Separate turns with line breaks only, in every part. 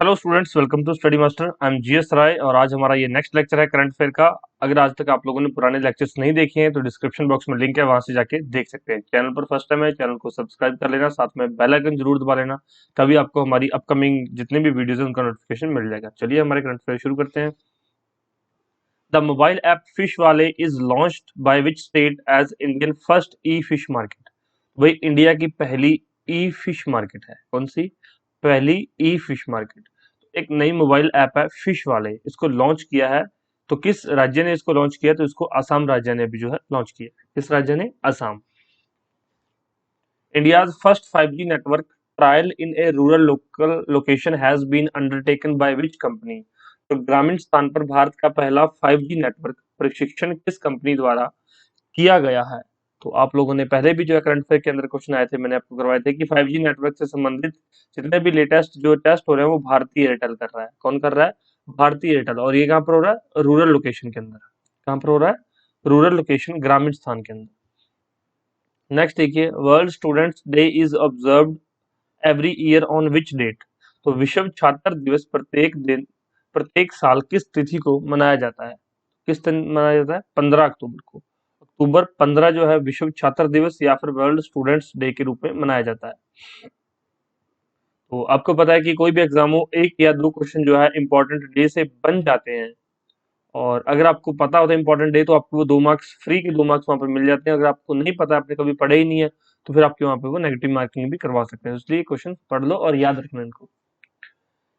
Hello students, welcome to study master. I am GS Rai और आज हमारा ये नेक्स्ट लेक्चर है करंट अफेयर का। अगर आज तक आप लोगों ने पुराने लेक्चर्स नहीं देखे हैं तो डिस्क्रिप्शन बॉक्स में लिंक है, वहां से जाके देख सकते हैं। चैनल पर फर्स्ट टाइम है, चैनल को सब्सक्राइब कर लेना, साथ में बेल आइकन जरूर दबा लेना, तभी आपको हमारी अपकमिंग जितने भी वीडियोज है उनका नोटिफिकेशन मिल जाएगा। चलिए हमारे करंट अफेयर शुरू करते हैं। द मोबाइल ऐप फिश वाले is launched by which state as Indian first e fish market. वही इंडिया की पहली ई फिश मार्केट है। कौन सी पहली ई फिश मार्केट? एक नई मोबाइल ऐप है फिश वाले, इसको लॉन्च किया है। तो किस राज्य ने इसको लॉन्च किया? तो इसको असम राज्य ने अभी जो है लॉन्च किया। किस राज्य ने? Assam. India's first 5G network trial in a rural local location has been undertaken by which company. तो ग्रामीण स्थान पर भारत का पहला 5G नेटवर्क प्रशिक्षण किस कंपनी द्वारा किया गया है? तो आप लोगों ने पहले भी जो है करंट अफेयर के अंदर क्वेश्चन आए थे, मैंने आपको करवाए थे कि 5G नेटवर्क से संबंधित जितने भी लेटेस्ट जो टेस्ट हो रहे हैं वो भारतीय एयरटेल कर रहा है। कौन कर रहा है? भारतीय एयरटेल। और ये कहाँ पर हो रहा है? रूरल लोकेशन के अंदर। कहाँ पर हो रहा है? रूरल लोकेशन, ग्रामीण स्थान के अंदर। नेक्स्ट देखिए, world students day is observed every year on which date. तो विश्व छात्र दिवस प्रत्येक साल किस तिथि को मनाया जाता है? किस दिन मनाया जाता है? 15 अक्टूबर को। अक्टूबर 15 जो है विश्व छात्र दिवस या फिर वर्ल्ड स्टूडेंट्स डे के रूप में मनाया जाता है। तो आपको पता है कि कोई भी एग्जाम हो, एक या दो क्वेश्चन जो है इंपॉर्टेंट डे से बन जाते हैं। और अगर आपको पता होता है इंपॉर्टेंट डे तो आपको वो 2 मार्क्स फ्री के 2 मार्क्स वहां पर मिल जाते हैं। अगर आपको नहीं पता, आपने कभी पढ़े ही नहीं है, तो फिर आपके वहां पे वो नेगेटिव मार्किंग भी करवा सकते हैं। इसलिए क्वेश्चन पढ़ लो और याद रखना इनको।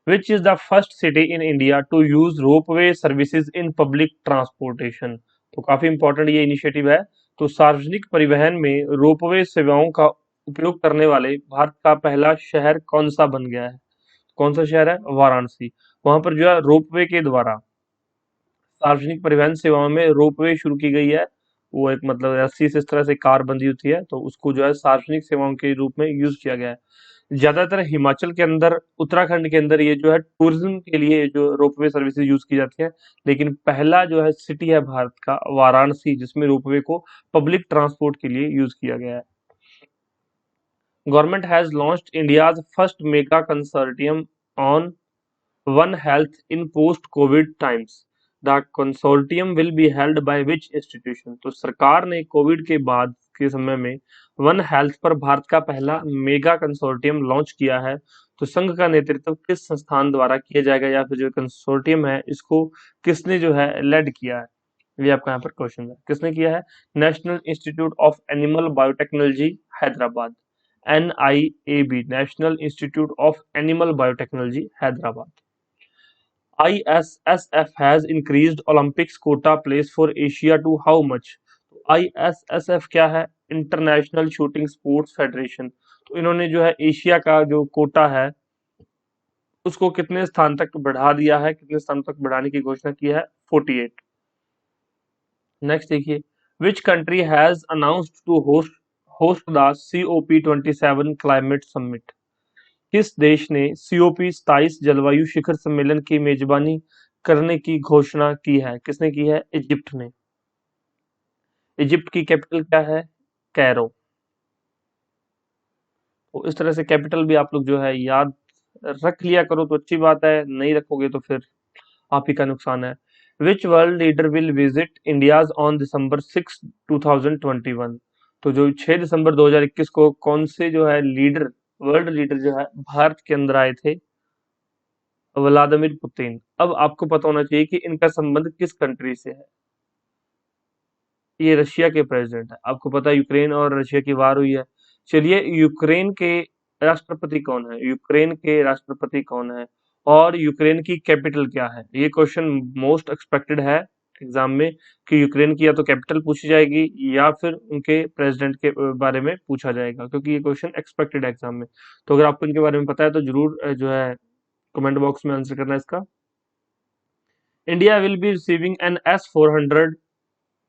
Which is the first city in India to use ropeway services in public transportation. तो काफी इंपॉर्टेंट ये इनिशिएटिव है। तो सार्वजनिक परिवहन में रोपवे सेवाओं का उपयोग करने वाले भारत का पहला शहर कौन सा बन गया है? कौन सा शहर है? वाराणसी। वहां पर जो है रोपवे के द्वारा सार्वजनिक परिवहन सेवाओं में रोपवे शुरू की गई है। वो एक मतलब रस्सी से इस तरह से कार बंधी होती है, तो उसको जो है सार्वजनिक सेवाओं के रूप में यूज किया गया है। ज्यादातर हिमाचल के अंदर, उत्तराखंड के अंदर ये जो है टूरिज्म के लिए जो रोपवे सर्विसेज यूज की जाती है। लेकिन पहला जो है सिटी है भारत का वाराणसी, जिसमें रोपवे को पब्लिक ट्रांसपोर्ट के लिए यूज किया गया है। Government has launched India's first mega consortium on one health in post Covid times. The consortium will be held by which institution. तो सरकार ने कोविड के बाद के समय में वन हेल्थ पर भारत का पहला मेगा कंसोर्टियम लॉन्च किया है। तो संघ का नेतृत्व किस संस्थान द्वारा किया जाएगा, या फिर जो कंसोर्टियम है इसको किसने जो है लेड किया है? ये आपका यहाँ पर क्वेश्चन है, किसने किया है? National institute of animal biotechnology Hyderabad, NIAB, national institute of animal biotechnology Hyderabad. ISSF has increased Olympics quota place for Asia to how much? तो ISSF क्या है? International shooting sports federation. तो इन्होंने जो है एशिया का जो कोटा है उसको कितने स्थान तक बढ़ा दिया है? कितने स्थान तक बढ़ाने की घोषणा की है? 48। नेक्स्ट देखिए, which country has announced to host host the COP27 climate summit. किस देश ने COP 27 जलवायु शिखर सम्मेलन की मेजबानी करने की घोषणा की है? किसने की है? इजिप्ट ने। इजिप्ट की कैपिटल क्या है? कैरो। तो इस तरह से कैपिटल भी आप लोग जो है याद रख लिया करो तो अच्छी बात है, नहीं रखोगे तो फिर आप ही का नुकसान है। विच world leader will visit India's on December 6, 2021। तो जो 6 दिसंबर 2021 को कौन से जो है लीडर, वर्ल्ड लीडर जो है भारत के अंदर आए थे? Vladimir Putin. अब आपको पता होना चाहिए कि इनका संबंध किस कंट्री से है। ये रशिया के प्रेसिडेंट है। आपको पता है यूक्रेन और रशिया की वार हुई है। चलिए, यूक्रेन के राष्ट्रपति कौन है? यूक्रेन के राष्ट्रपति कौन है और यूक्रेन की कैपिटल क्या है? ये क्वेश्चन मोस्ट एक्सपेक्टेड है एग्जाम में कि यूक्रेन की या तो कैपिटल पूछी जाएगी या फिर उनके प्रेसिडेंट के बारे में पूछा जाएगा, क्योंकि ये क्वेश्चन एक्सपेक्टेड है एग्जाम में। तो अगर आपको इनके बारे में पता है तो जरूर जो है कमेंट बॉक्स में आंसर करना इसका। India will be receiving N S-400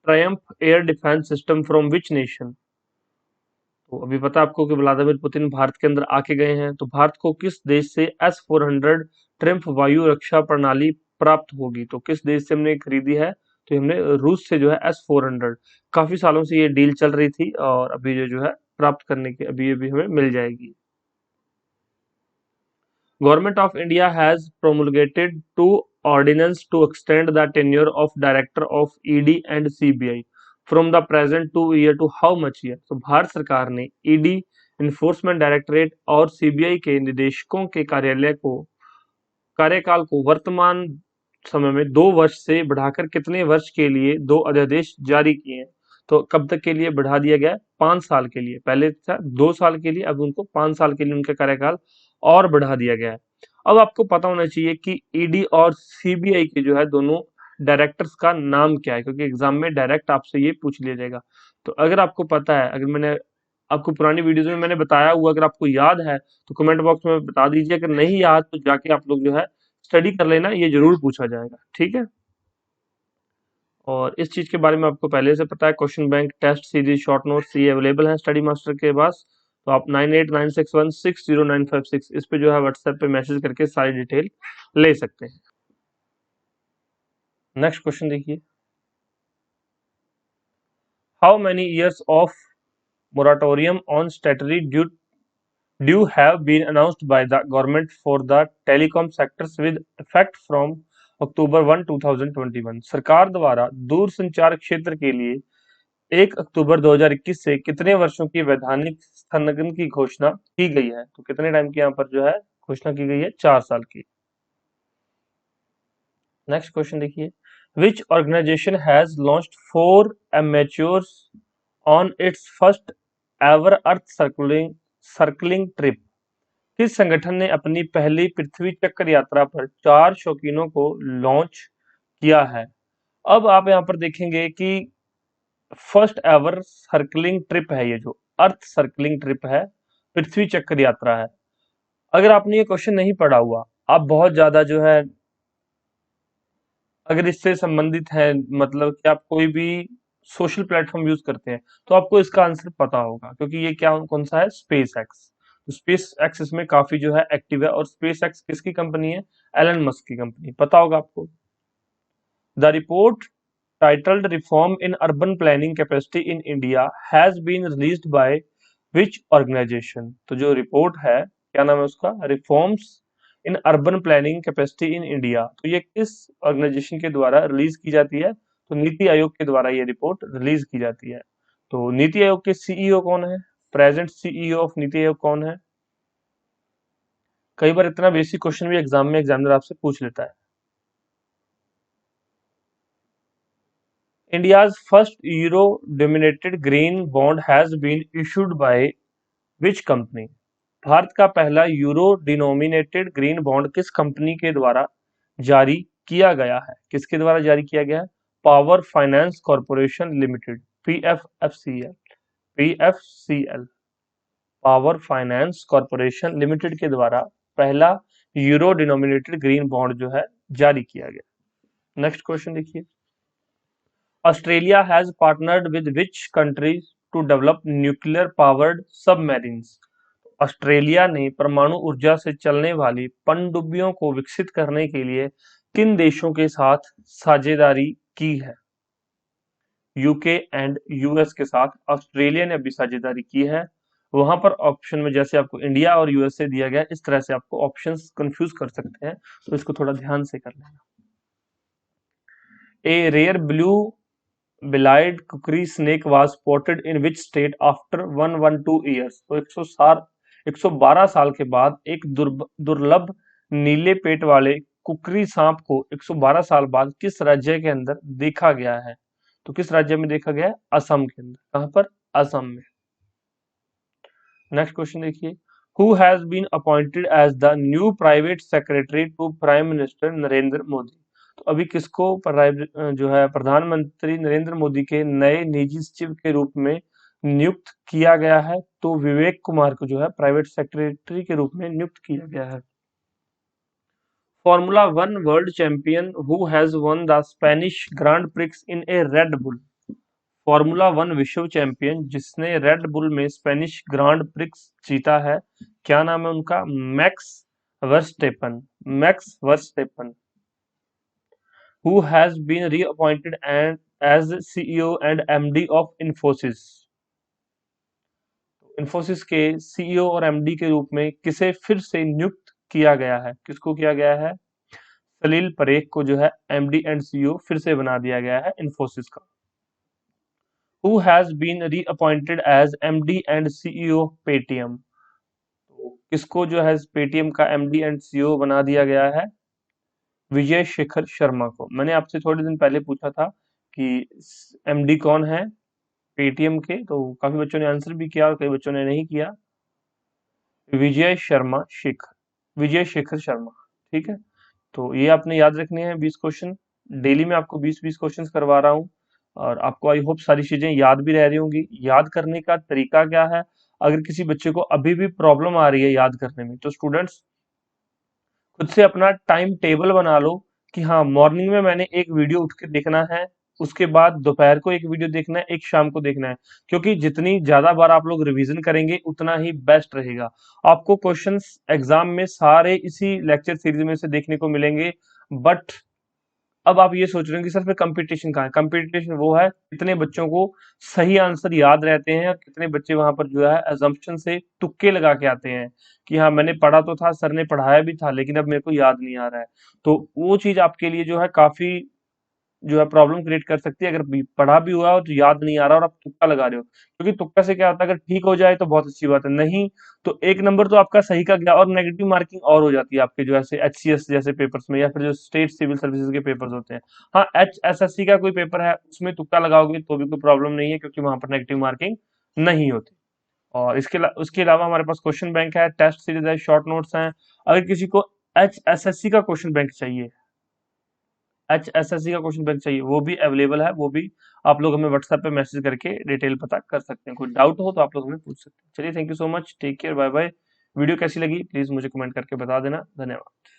Triumph air defence system from which nation. तो अभी पता है आपको कि व्लादिमीर पुतिन भारत के अंदर आके गए हैं, तो भारत को किस देश से S-400 ट्रम्प वायु रक्षा प्रणाली प्राप्त होगी? तो किस देश से हमने खरीदी है? तो हमने रूस से जो है S-400। काफी सालों से ये डील चल रही थी और अभी जो है प्राप्त करने की अभी अभी हमें मिल जाएगी। Government of India has promulgated two ordinances to extend the tenure of Director of ED and CBI from the present 2 year to how much year? तो भारत सरकार ने ईडी, इन्फोर्समेंट डायरेक्टरेट और सीबीआई के निदेशकों के कार्यकाल को वर्तमान समय में 2 वर्ष से बढ़ाकर कितने वर्ष के लिए दो अध्यादेश जारी किए हैं? तो कब तक के लिए बढ़ा दिया गया है? 5 साल के लिए। पहले था 2 साल के लिए, अब उनको 5 साल के लिए उनका कार्यकाल और बढ़ा दिया गया है। अब आपको पता होना चाहिए कि ईडी और सीबीआई के जो है दोनों डायरेक्टर्स का नाम क्या है, क्योंकि एग्जाम में डायरेक्ट आपसे ये पूछ लिया जाएगा। तो अगर आपको पता है, अगर मैंने आपको पुरानी वीडियोस में मैंने बताया हुआ, अगर आपको याद है तो कमेंट बॉक्स में बता दीजिए। अगर नहीं याद तो जाके आप लोग जो है स्टडी कर लेना, ये जरूर पूछा जाएगा, ठीक है। और इस चीज के बारे में आपको पहले से पता है। Question bank, test series, short notes ये अवेलेबल है स्टडी मास्टर के पास। तो आप 9896160956 इस पे जो है व्हाट्सएप पे मैसेज करके सारी डिटेल ले सकते हैं। नेक्स्ट क्वेश्चन देखिए, how many years of moratorium on statutory due have been announced by the government for the telecom sectors with effect from अक्टूबर 1, 2021। सरकार द्वारा दूरसंचार क्षेत्र के लिए 1 अक्टूबर 2021 से कितने वर्षों की वैधानिक स्थगन की घोषणा की गई है? तो कितने टाइम की यहाँ पर जो है घोषणा की गई है? 4 साल की। नेक्स्ट क्वेश्चन देखिए, which organisation has launched 4 amateurs on its first ever earth circling trip? किस संगठन ने अपनी पहली पृथ्वी चक्कर यात्रा पर 4 शौकीनों को लॉन्च किया है? अब आप यहाँ पर देखेंगे कि फर्स्ट एवर सर्कलिंग ट्रिप है, ये जो अर्थ सर्कलिंग ट्रिप है, पृथ्वी चक्कर यात्रा है। अगर आपने ये क्वेश्चन नहीं पढ़ा हुआ, आप बहुत ज्यादा जो है अगर इससे संबंधित है, मतलब कि आप कोई भी सोशल प्लेटफॉर्म यूज करते हैं, तो आपको इसका आंसर पता होगा, क्योंकि ये क्या कौन सा है? Space x. तो स्पेस एक्स इसमें काफी जो है एक्टिव है। और स्पेस एक्स किसकी कंपनी है? एलन मस्क की कंपनी, पता होगा आपको। The report titled Reform in Urban Planning Capacity in India has been released by which organization? तो जो रिपोर्ट है, क्या नाम है उसका? Reforms in urban planning capacity in India. तो ये किस ऑर्गेनाइजेशन के द्वारा रिलीज की जाती है? तो नीति आयोग के द्वारा ये रिपोर्ट रिलीज की जाती है। तो नीति आयोग के सीईओ कौन है? Present CEO of NITI Aayog कौन है? कई बार इतना बेसिक क्वेश्चन भी एग्जाम में एग्जामिनर आपसे पूछ लेता है। India's first euro-denominated green bond has been issued by which company? Bharat का पहला यूरो डिनोमिनेटेड ग्रीन बॉन्ड किस कंपनी के द्वारा जारी किया गया है? किसके द्वारा जारी किया गया है? Power finance corporation limited, PFFCL. PFCL, power finance corporation limited के द्वारा पहला यूरो डिनोमिनेटेड ग्रीन बॉन्ड जो है जारी किया गया। नेक्स्ट क्वेश्चन देखिए, Australia has partnered with which country to develop nuclear powered submarines? Australia ने परमाणु ऊर्जा से चलने वाली पनडुब्बियों को विकसित करने के लिए किन देशों के साथ साझेदारी की है? यूके एंड यूएस के साथ ऑस्ट्रेलिया ने अभी साझेदारी की है। वहां पर ऑप्शन में जैसे आपको इंडिया और यूएसए दिया गया, इस तरह से आपको ऑप्शंस कंफ्यूज कर सकते हैं, तो इसको थोड़ा ध्यान से कर लेना। A rare blue bellied kukri snake was spotted in which state after 112 years? तो 112 साल के बाद एक दुर्लभ नीले पेट वाले कुकरी सांप को 112 साल बाद किस राज्य के अंदर देखा गया है? तो किस राज्य में देखा गया है? असम के अंदर। कहां पर? असम में। नेक्स्ट क्वेश्चन देखिए, who has been appointed as the new private secretary to prime minister Narendra Modi? तो अभी किसको जो है प्रधानमंत्री नरेंद्र मोदी के नए निजी सचिव के रूप में नियुक्त किया गया है? तो विवेक कुमार को जो है प्राइवेट सेक्रेटरी के रूप में नियुक्त किया गया है। Formula 1 world champion who has one the Spanish grand prix in A red bull? Formula 1 विश्व चैंपियन जिसने रेड बुल में स्पेनिश ग्रांड प्रिक्स जीता है, क्या नाम है उनका? Max Verstappen. Max Verstappen, who has been reappointed and as CEO and MD of Infosys? Infosys के सीईओ और एमडी के रूप में किसे फिर से नियुक्त किया गया है? किसको किया गया है? सलील परेख को जो है एमडी एंड सीईओ फिर से बना दिया गया है इन्फोसिस का। Who has been reappointed as MD and CEO of Paytm? तो किसको जो है पेटीएम का एमडी एंड सीईओ बना दिया गया है? विजय शेखर शर्मा को। मैंने आपसे थोड़े दिन पहले पूछा था कि एमडी कौन है पेटीएम के, तो काफी बच्चों ने आंसर भी किया और कई बच्चों ने नहीं किया। विजय शेखर शर्मा। ठीक है, तो ये आपने याद रखने हैं 20 क्वेश्चन। डेली में आपको 20-20 क्वेश्चंस करवा रहा हूँ और आपको आई होप सारी चीजें याद भी रह रही होंगी। याद करने का तरीका क्या है? अगर किसी बच्चे को अभी भी प्रॉब्लम आ रही है याद करने में, तो स्टूडेंट्स खुद से अपना टाइम टेबल बना लो कि हाँ, मॉर्निंग में मैंने एक वीडियो उठ के देखना है, उसके बाद दोपहर को एक वीडियो देखना है, एक शाम को देखना है। क्योंकि जितनी ज्यादा बार आप लोग रिवीजन करेंगे उतना ही बेस्ट रहेगा। आपको क्वेश्चंस एग्जाम में सारे इसी लेक्चर सीरीज में से देखने को मिलेंगे। बट अब आप ये सोच रहे हो कि सर फिर कंपटीशन कहाँ है? कंपटीशन वो है कितने बच्चों को सही आंसर याद रहते हैं और कितने बच्चे वहां पर जो है अजम्पशन से तुक्के लगा के आते हैं कि हाँ, मैंने पढ़ा तो था, सर ने पढ़ाया भी था, लेकिन अब मेरे को याद नहीं आ रहा है। तो वो चीज आपके लिए जो है काफी जो है प्रॉब्लम क्रिएट कर सकती है। अगर पढ़ा भी हुआ हो तो याद नहीं आ रहा और आप तुक्का लगा रहे हो, क्योंकि तुक्का से क्या होता है, अगर ठीक हो जाए तो बहुत अच्छी बात है, नहीं तो एक नंबर तो आपका सही का गया और नेगेटिव मार्किंग और हो जाती है आपके जो ऐसे एचसीएस जैसे पेपर्स में या फिर जो स्टेट सिविल सर्विसेज के पेपर्स होते हैं। हाँ, एचएसएससी का कोई पेपर है उसमें तुक्का लगाओगे तो भी कोई प्रॉब्लम नहीं है, क्योंकि वहां पर नेगेटिव मार्किंग नहीं होती। और उसके अलावा हमारे पास क्वेश्चन बैंक है, टेस्ट सीरीज है, शॉर्ट नोट्स हैं। अगर किसी को एचएसएससी का क्वेश्चन बैंक चाहिए, एचएसएससी का क्वेश्चन बैंक चाहिए, वो भी अवेलेबल है। वो भी आप लोग हमें व्हाट्सएप पे मैसेज करके डिटेल पता कर सकते हैं। कोई डाउट हो तो आप लोग हमें पूछ सकते हैं। चलिए, thank you so much, take care, bye bye. Video कैसी लगी प्लीज मुझे कमेंट करके बता देना। धन्यवाद।